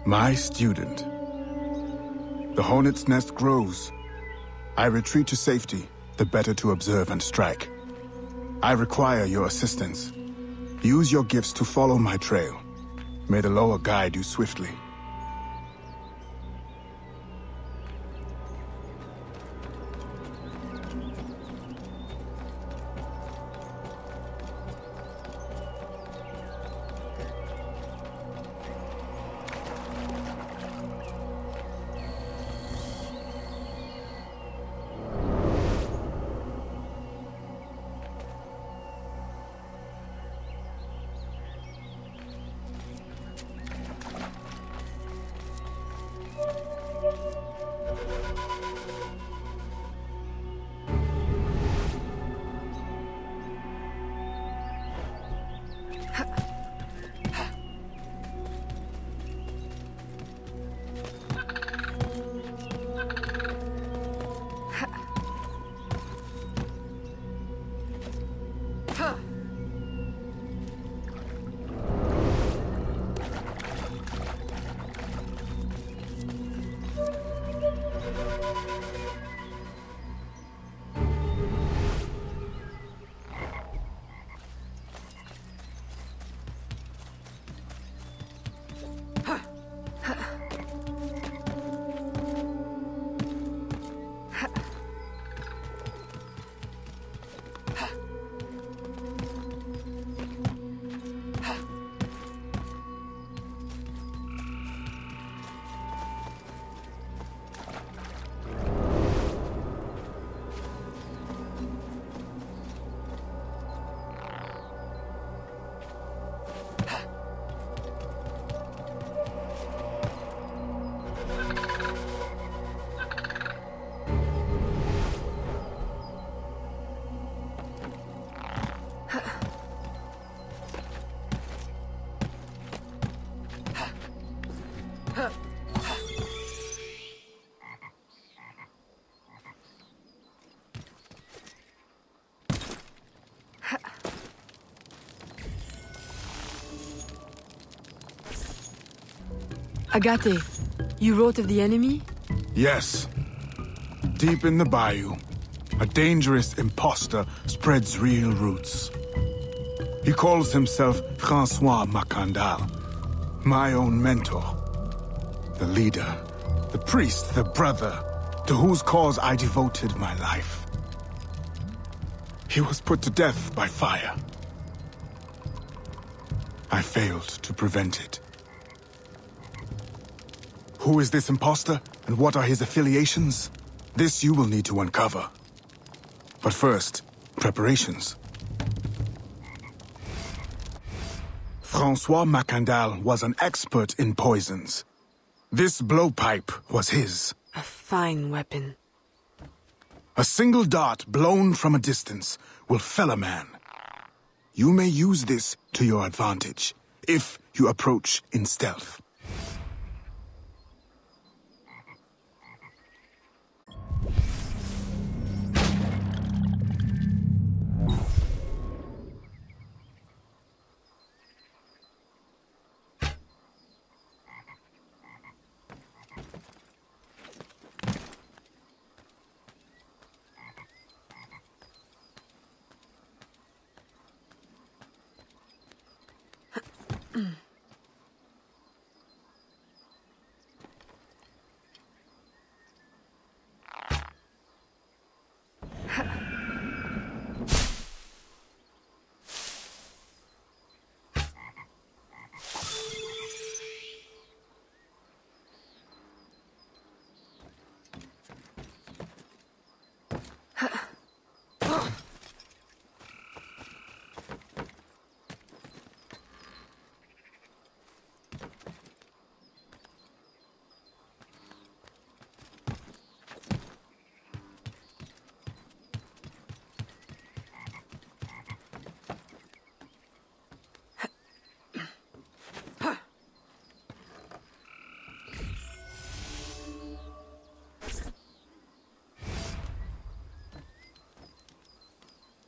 My student. The hornet's nest grows. I retreat to safety, the better to observe and strike. I require your assistance. Use your gifts to follow my trail. May the Loas guide you swiftly. Agate, you wrote of the enemy? Yes. Deep in the bayou, a dangerous imposter spreads real roots. He calls himself False Mackandal, my own mentor. The leader, the priest, the brother, to whose cause I devoted my life. He was put to death by fire. I failed to prevent it. Who is this imposter, and what are his affiliations? This you will need to uncover. But first, preparations. False Mackandal was an expert in poisons. This blowpipe was his. A fine weapon. A single dart blown from a distance will fell a man. You may use this to your advantage, if you approach in stealth.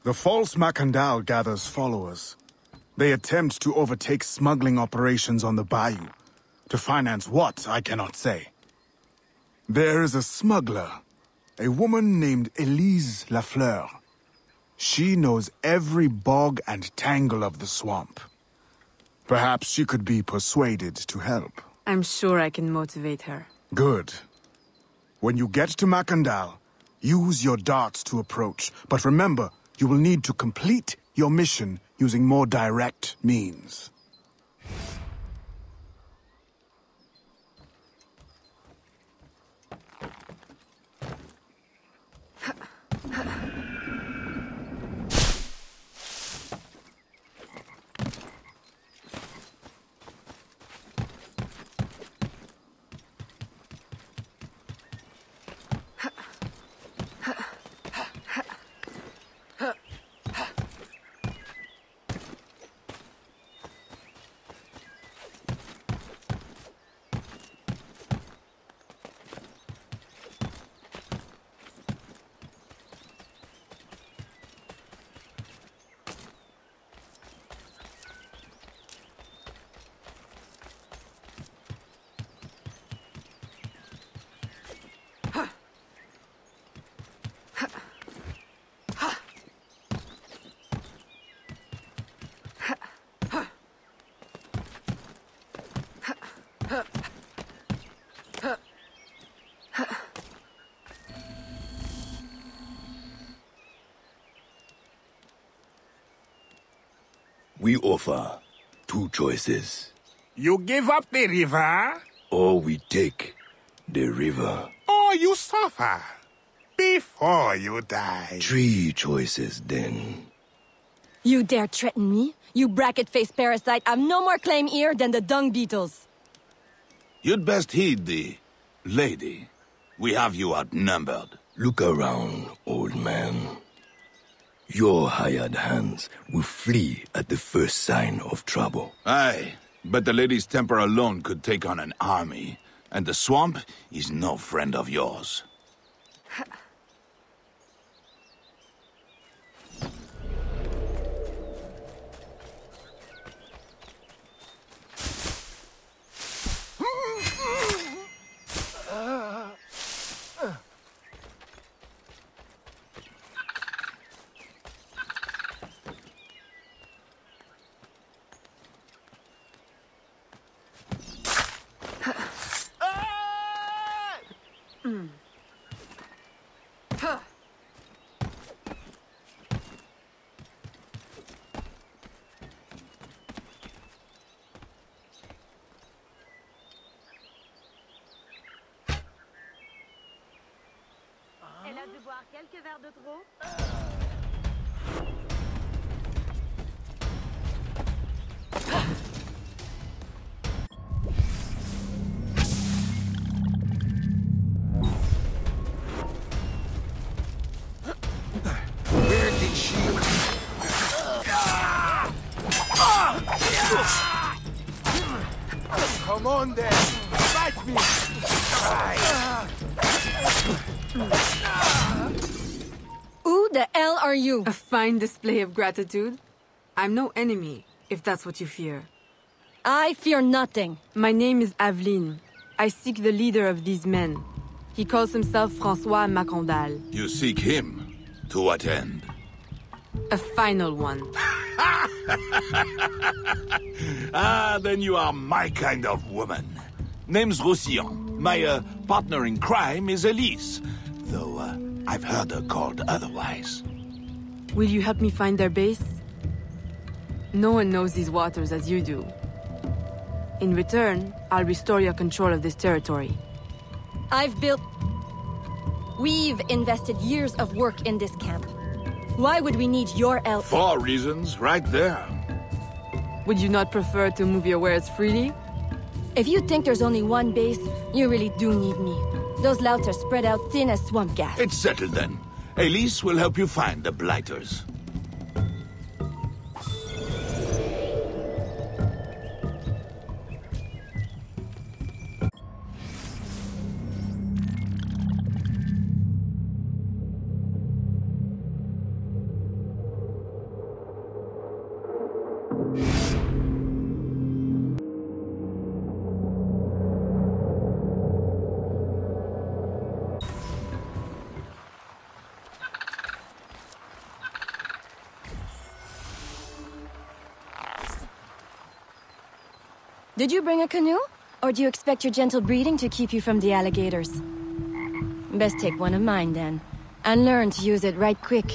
The False Mackandal gathers followers. They attempt to overtake smuggling operations on the bayou, To finance what, I cannot say. There is a smuggler, a woman named Elise Lafleur. She knows every bog and tangle of the swamp. Perhaps she could be persuaded to help. I'm sure I can motivate her. Good. When you get to Mackandal, use your darts to approach. But remember, you will need to complete your mission using more direct means. We offer 2 choices. You give up the river, Or we take the river. or you suffer before you die. 3 choices then. You dare threaten me? You bracket-faced parasite, I've no more claim here than the dung beetles. You'd best heed the lady. We have you outnumbered. Look around, old man. Your hired hands will flee at the first sign of trouble. Aye, but the lady's temper alone could take on an army, and the swamp is no friend of yours. Elle a dû boire quelques verres de trop. Where did she... Come on then, fight me! Who the hell are you? A fine display of gratitude. I'm no enemy, if that's what you fear. I fear nothing. My name is Aveline. I seek the leader of these men. He calls himself Francois Mackandal. You seek him. To what end? A final one. Ah, then you are my kind of woman. Name's Roussillon. My partner in crime is Elise, though I've heard her called otherwise. Will you help me find their base? No one knows these waters as you do. In return, I'll restore your control of this territory. We've invested years of work in this camp. Why would we need your help? 4 reasons right there. Would you not prefer to move your wares freely? If you think there's only one base, you really do need me. Those louts are spread out thin as swamp gas. It's settled then. Elise will help you find the blighters. Did you bring a canoe? Or do you expect your gentle breeding to keep you from the alligators? Best take one of mine, then. And learn to use it right quick.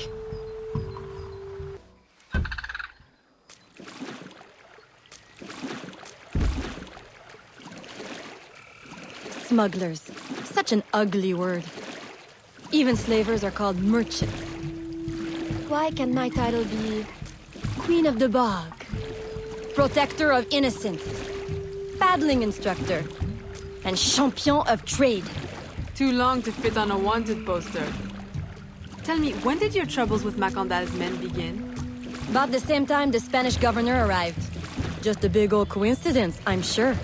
Smugglers. Such an ugly word. Even slavers are called merchants. Why can my title be... Queen of the Bog? Protector of Innocence? Paddling instructor? And champion of trade? Too long to fit on a wanted poster. Tell me, when did your troubles with Mackandal's men begin? About the same time the Spanish governor arrived. Just a big old coincidence, I'm sure.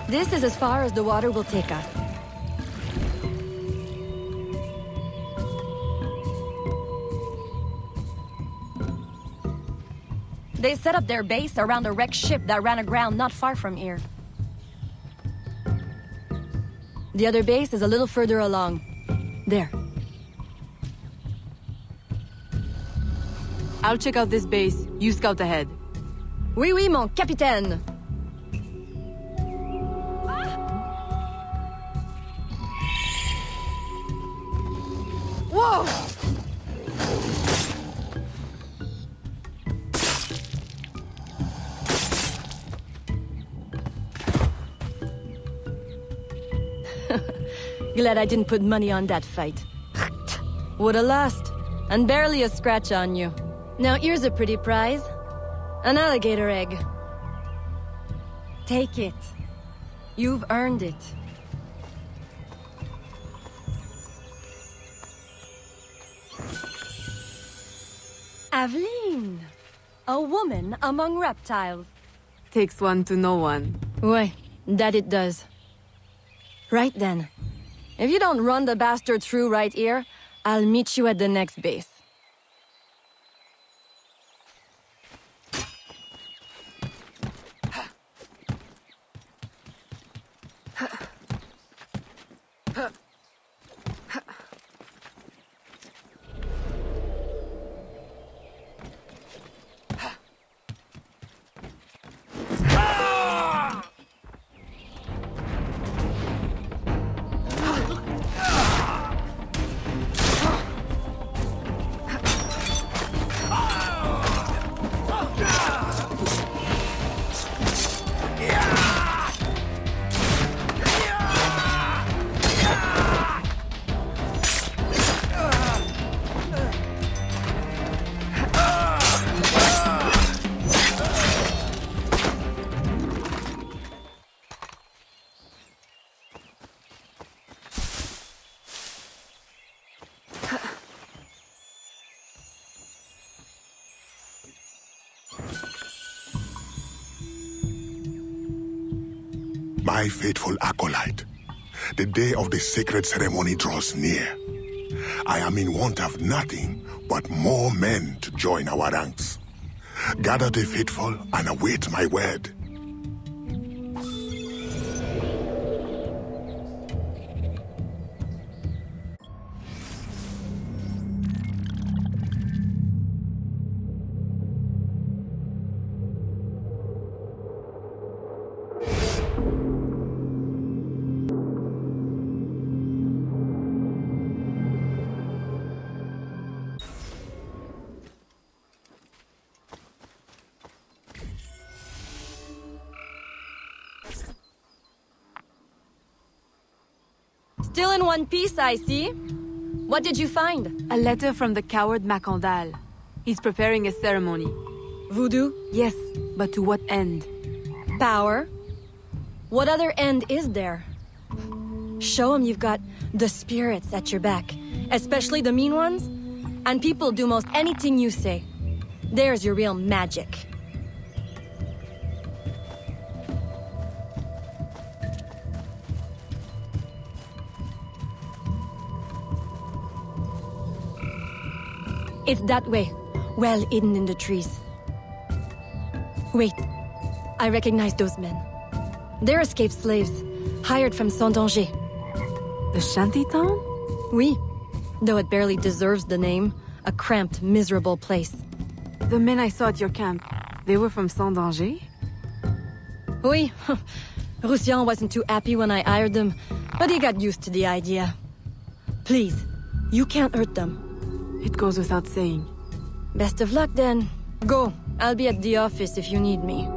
This is as far as the water will take us. They set up their base around a wrecked ship that ran aground not far from here. The other base is a little further along. There. I'll check out this base. You scout ahead. Oui, oui, mon capitaine! Whoa! Glad I didn't put money on that fight. Woulda lost, and barely a scratch on you. Now here's a pretty prize. An alligator egg. Take it. You've earned it. Aveline! A woman among reptiles. Takes one to know one. Ouais, that it does. Right then. If you don't run the bastard through right here, I'll meet you at the next base. My faithful acolyte, the day of the sacred ceremony draws near. I am in want of nothing but more men to join our ranks. Gather the faithful and await my word. Still in one piece, I see. What did you find? A letter from the coward Mackandal. He's preparing a ceremony. Voodoo? Yes, but to what end? Power? What other end is there? Show him you've got the spirits at your back, especially the mean ones, and people do most anything you say. There's your real magic. It's that way, well hidden in the trees. Wait, I recognize those men. They're escaped slaves, hired from Saint-Danger. The shantytown? Oui, though it barely deserves the name. A cramped, miserable place. The men I saw at your camp, they were from Saint-Danger? Oui. Roussillon wasn't too happy when I hired them, but he got used to the idea. Please, you can't hurt them. It goes without saying. Best of luck then. Go. I'll be at the office if you need me.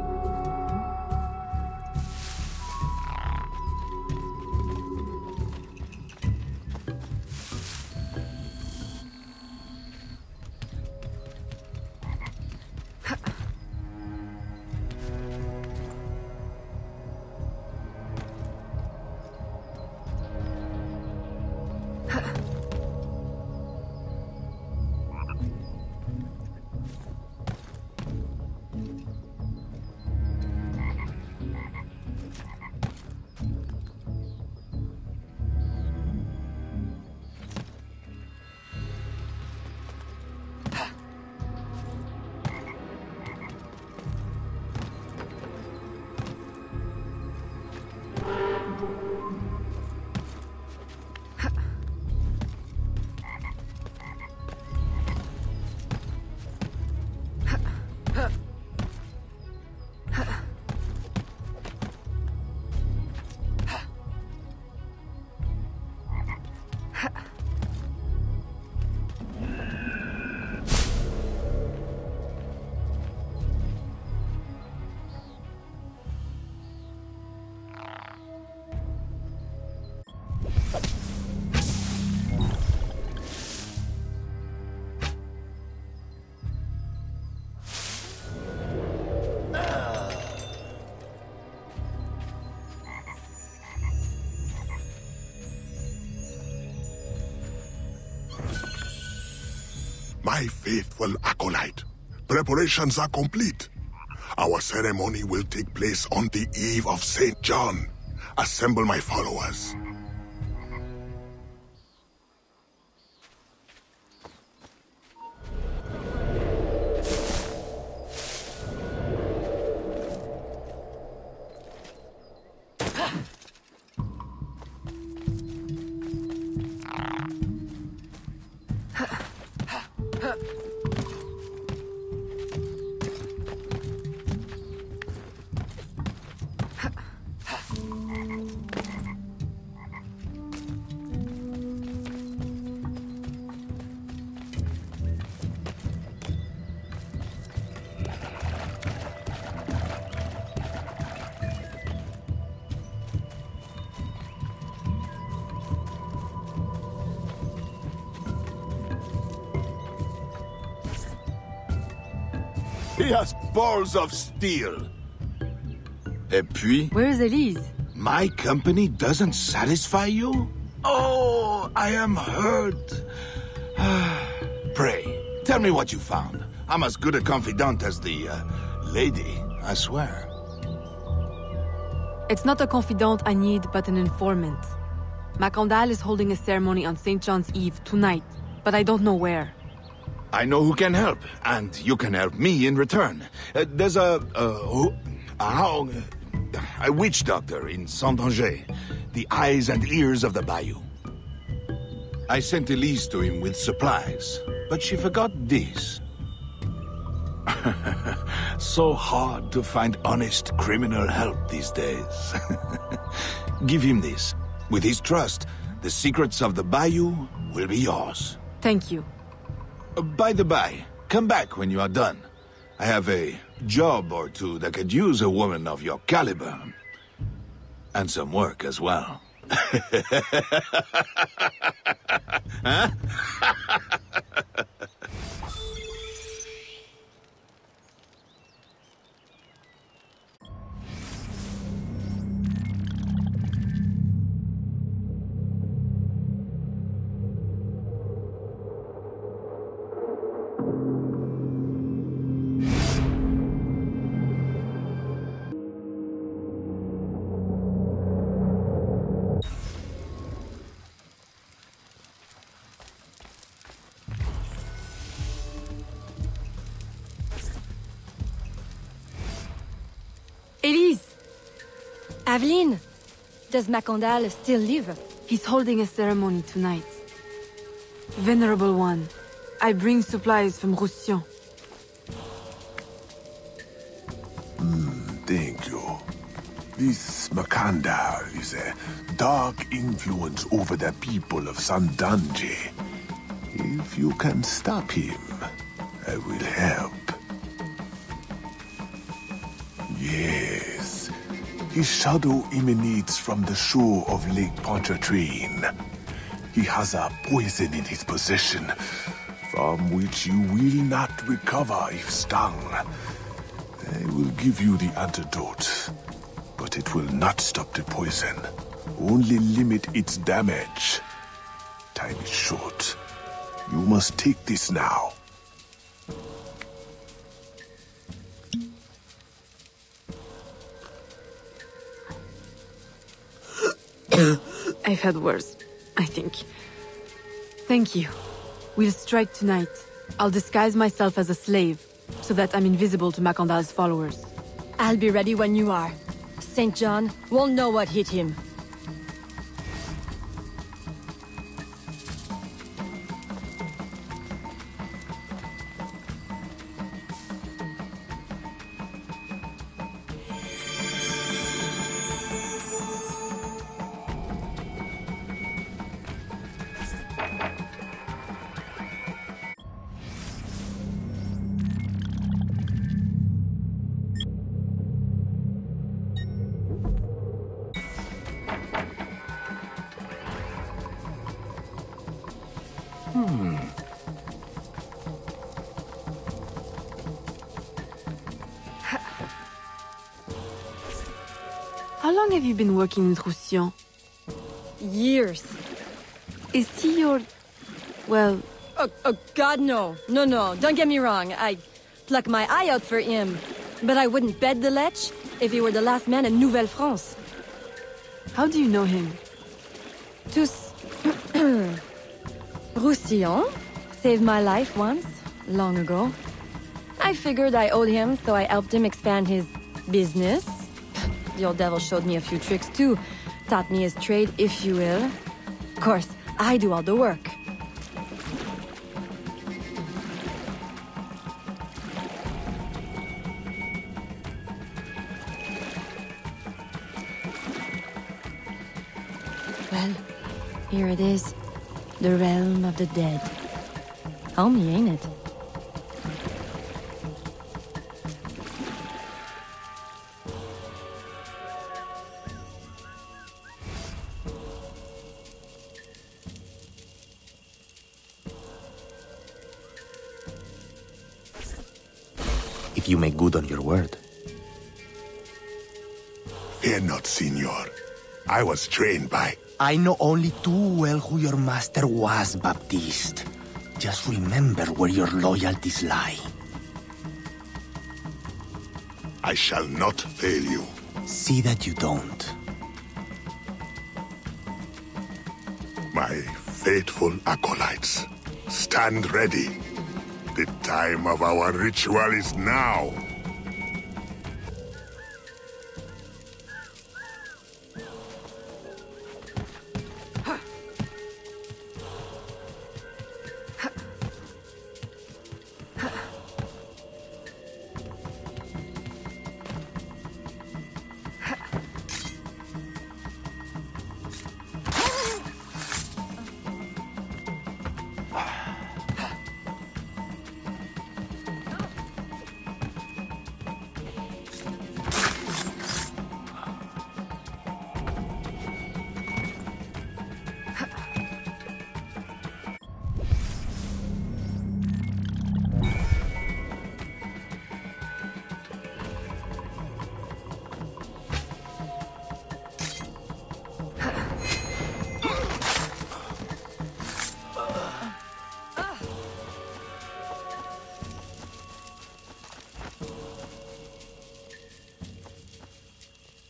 My faithful acolyte, preparations are complete. Our ceremony will take place on the eve of St. John. Assemble my followers. He has balls of steel. Et puis? Where's Elise? My company doesn't satisfy you? Oh, I am hurt. Pray, tell me what you found. I'm as good a confidant as the, lady, I swear. It's not a confidant I need, but an informant. Mackandal is holding a ceremony on St. John's Eve tonight, but I don't know where. I know who can help, and you can help me in return. There's a witch doctor in Saint-Danger, the eyes and ears of the bayou. I sent Elise to him with supplies, but she forgot this. So hard to find honest criminal help these days. Give him this. With his trust, the secrets of the bayou will be yours. Thank you. By the by, come back when you are done. I have a job or two that could use a woman of your caliber. And some work as well. Huh? Aveline! Does Mackandal still live? He's holding a ceremony tonight. Venerable One, I bring supplies from Roussillon. Thank you. This Mackandal is a dark influence over the people of Sandange. If you can stop him, I will help. Yes. His shadow emanates from the shore of Lake Pontchartrain. He has a poison in his possession, from which you will not recover if stung. I will give you the antidote, but it will not stop the poison, only limit its damage. Time is short. You must take this now. I've had worse, I think. Thank you. We'll strike tonight. I'll disguise myself as a slave, so that I'm invisible to Mackandal's followers. I'll be ready when you are. St. John won't know what hit him. How long have you been working with Roussillon? Years. Is he your... well... Oh, God, no. No, don't get me wrong. I'd pluck my eye out for him. But I wouldn't bet the lech if he were the last man in Nouvelle-France. How do you know him? Tous... Roussillon saved my life once, long ago. I figured I owed him, so I helped him expand his business. The old devil showed me a few tricks too. Taught me his trade, if you will. Of course, I do all the work. Well, here it is. The realm of the dead. Homey, ain't it? If you make good on your word. Fear not, Signor. I was trained by... I know only too well who your master was, Baptiste. Just remember where your loyalties lie. I shall not fail you. See that you don't. My faithful acolytes, stand ready. The time of our ritual is now.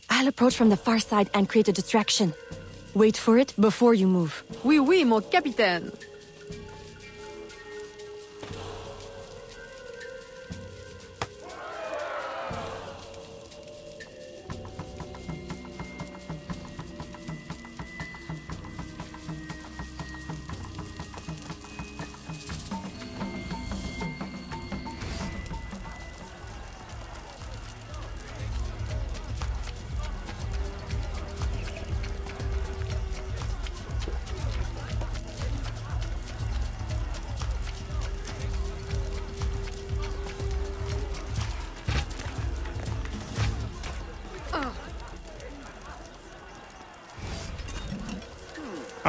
I'll approach from the far side and create a distraction. Wait for it before you move. Oui, oui, mon capitaine.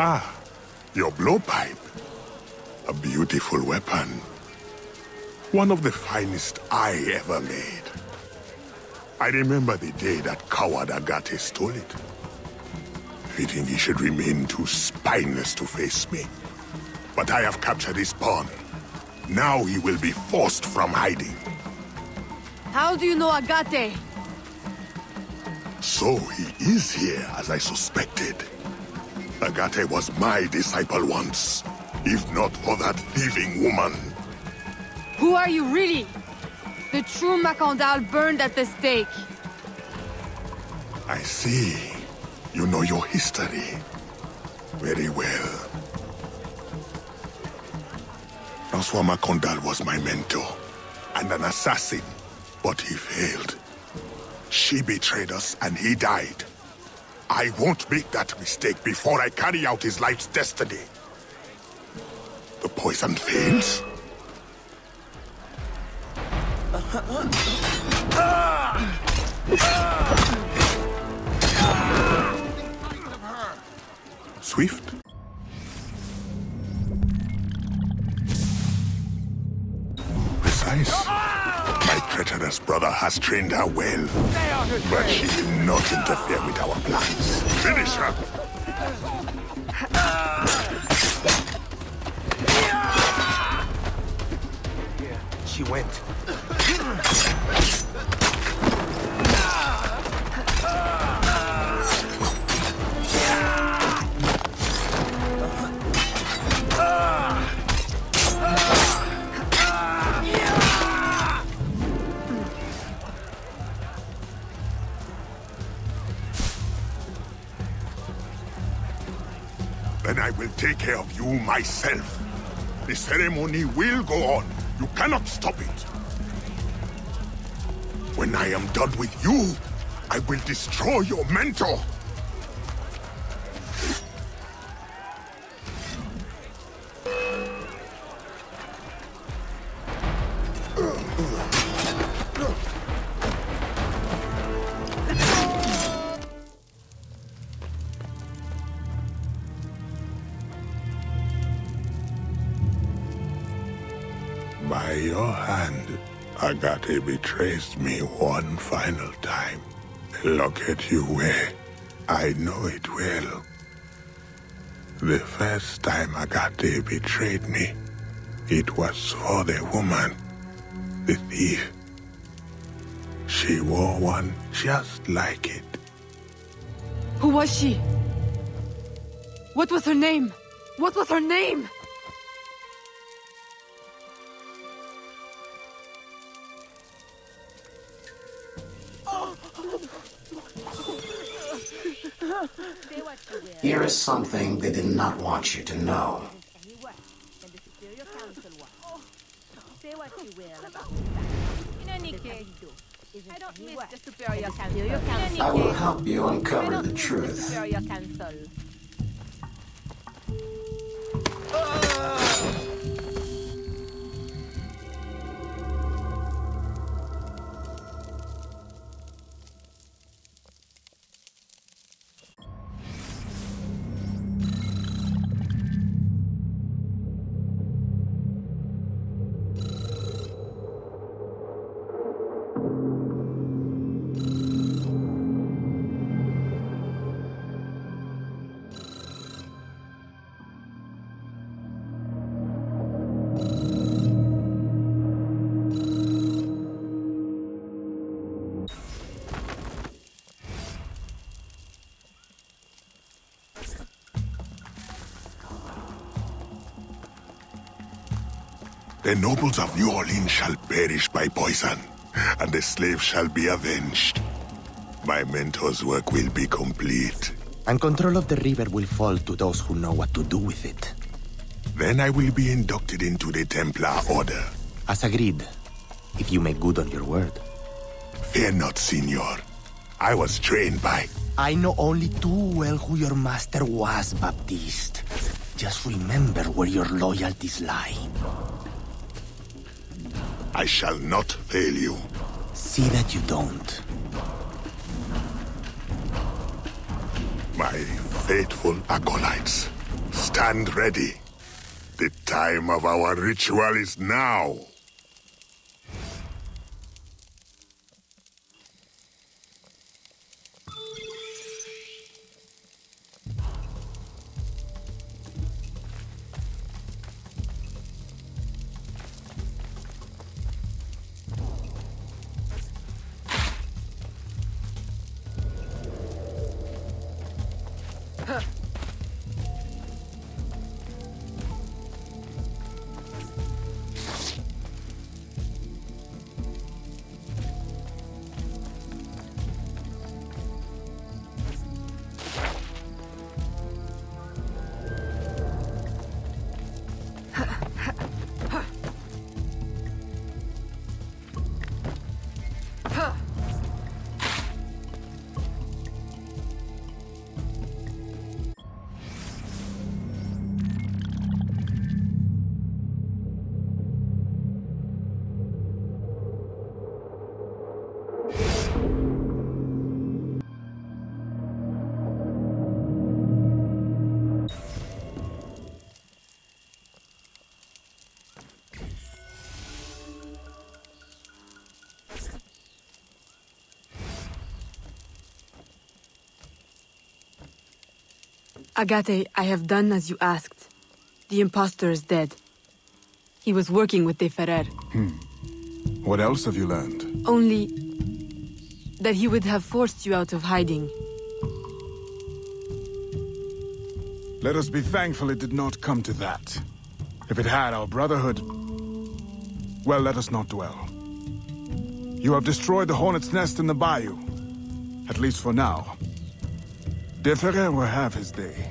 Ah, your blowpipe. A beautiful weapon. One of the finest I ever made. I remember the day that coward Agate stole it. Fitting he should remain too spineless to face me. But I have captured his pawn. Now he will be forced from hiding. How do you know Agate? So he is here, as I suspected. Agate was my disciple once, if not for that thieving woman. Who are you really? The true Mackandal burned at the stake. I see. You know your history. Very well. Francois Mackandal was my mentor, and an assassin, but he failed. She betrayed us, and he died. I won't make that mistake before I carry out his life's destiny. The poison fails? Swift? Precise. My treacherous brother has trained her well, but she will not interfere with our plans. Finish her! She went. Then I will take care of you myself. The ceremony will go on. You cannot stop it. When I am done with you, I will destroy your mentor. By your hand, Agate betrays me one final time. Look at you wear. I know it well. The first time Agate betrayed me, it was for the woman, the thief. She wore one just like it. Who was she? What was her name? What was her name? Here is something they did not want you to know. I will help you uncover the truth. The nobles of New Orleans shall perish by poison, and the slaves shall be avenged. My mentor's work will be complete. And control of the river will fall to those who know what to do with it. Then I will be inducted into the Templar Order. As agreed, if you make good on your word. Fear not, Signor. I was trained by... I know only too well who your master was, Baptiste. Just remember where your loyalties lie. I shall not fail you. See that you don't. My faithful acolytes, Stand ready. The time of our ritual is now. Agate, I have done as you asked. The impostor is dead. He was working with De Ferrer. What else have you learned? Only that he would have forced you out of hiding. Let us be thankful it did not come to that. If it had, our brotherhood... Well, let us not dwell. You have destroyed the hornet's nest in the bayou. At least for now. De Ferrer will have his day.